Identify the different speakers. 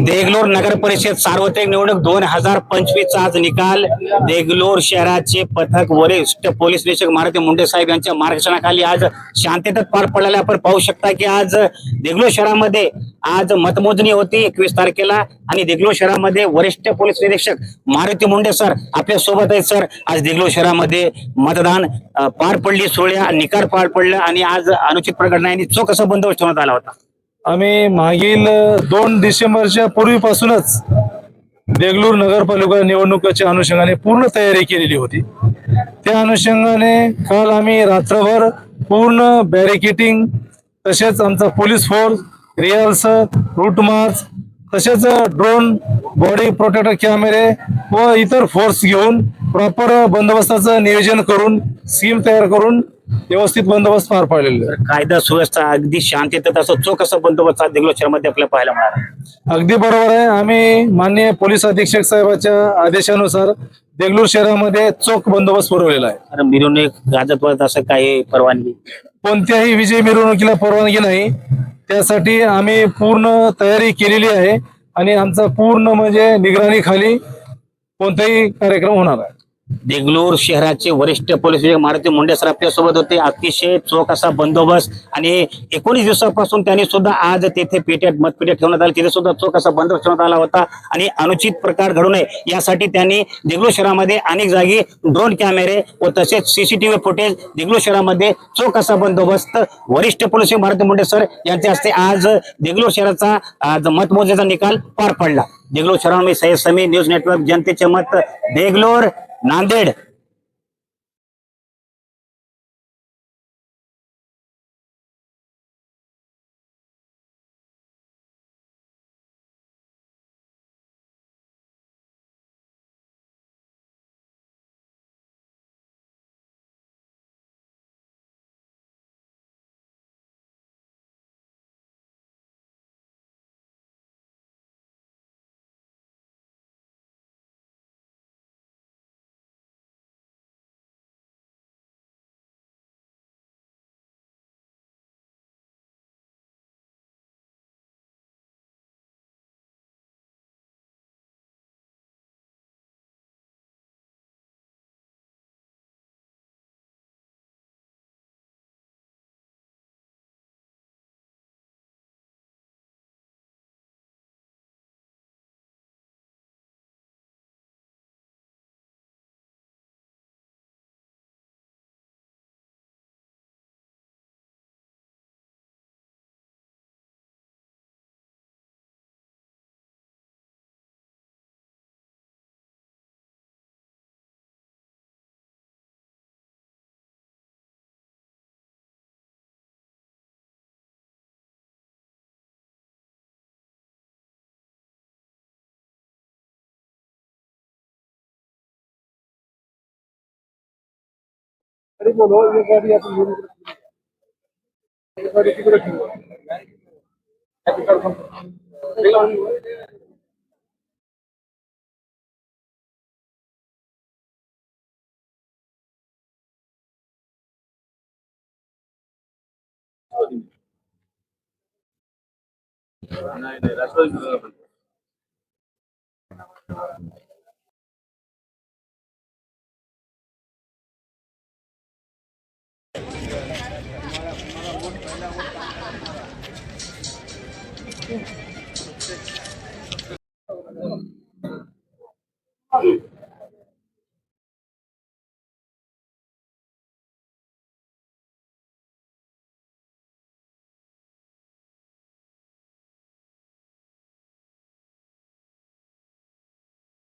Speaker 1: देगलूर नगर परिषद सार्वत्रिक निवडणूक 2025 आज निकाल. देगलूर शहराचे पथक वरिष्ठ पोलीस निरीक्षक मारुती मुंडे साहेब यांच्या मार्गदर्शनाखाली आज शांततेत पार पडलेला आपण पाहू शकता की आज देगलूर शहरामध्ये आज मतमोजणी होती 21 तारखेला आणि देगलूर शहरामध्ये वरिष्ठ पोलीस निरीक्षक मारुती मुंडे सर आपल्या सोबत आहेत. सर, आज देगलूर शहरामध्ये मतदान पार पडली, सोहळ्या निकाल पार पडला आणि आज अनुचित प्रकरणा यांनी चोख असा बंदोबस्त ठेवण्यात आला होता.
Speaker 2: आम्ही मागील 2 डिसेंबरच्या पूर्वीपासूनच देगलूर नगरपालिका निवडणुकीच्या अनुषंगाने पूर्ण तयारी केलेली होती. त्या अनुषंगाने काल आम्ही रात्रभर पूर्ण बॅरिकेटिंग, तसेच आमचा police force, rehearsal, route march, तसेच ड्रोन, बॉडी प्रोटेक्टर कॅमेरे व इतर फोर्स घेऊन प्रॉपर बंदोबस्ताचं नियोजन करून स्कीम तयार करून व्यवस्थित बंदोबस्त पार पाडलेला.
Speaker 1: कायदा सुव्यवस्था अगदी शांततेत असं चोख असा बंदोबस्त देगलूर शहरामध्ये आपल्याला पाहायला मिळाला.
Speaker 2: अगदी बरोबर आहे. आम्ही माननीय पोलीस अधीक्षक साहेबांच्या आदेशानुसार देगलूर शहरामध्ये चोख बंदोबस्त पुरवलेला आहे.
Speaker 1: मिरवणूक गाजत असं काही परवानगी,
Speaker 2: कोणत्याही विजय मिरवणुकीला परवानगी नाही. त्यासाठी आम्ही पूर्ण तयारी केलेली आहे आणि आमचा पूर्ण म्हणजे निगराणीखाली कोणताही कार्यक्रम होणार आहे.
Speaker 1: देगलूर शहराचे वरिष्ठ पोलीस निरीक्षक मारुती मुंडे सर आपल्या सोबत होते. अतिशय चोख असा बंदोबस्त आणि 19 दिवसापासून त्यांनी सुद्धा आज तेथे मतपेट्या ठेवण्यात आली, तिथे सुद्धा चोख असा बंदोबस्त ठेवण्यात आला होता आणि अनुचित प्रकार घडू नये यासाठी त्यांनी देगलूर शहरामध्ये अनेक जागी ड्रोन कॅमेरे व तसेच सीसीटीव्ही फुटेज, देगलूर शहरामध्ये चोख असा बंदोबस्त वरिष्ठ पोलीस मारुती मुंडे सर यांच्या हस्ते आज देगलूर शहराचा आज मतमोजणीचा निकाल पार पडला. देगलूर शहरामध्ये सय्यद समी, न्यूज नेटवर्क, जनतेचे मत, देगलूर, नांदेड.
Speaker 2: अरे बोलो, ये गाड़ी आपण गाड़ी तिकडे ठेवू. नाही नाही, राष्ट्रवादी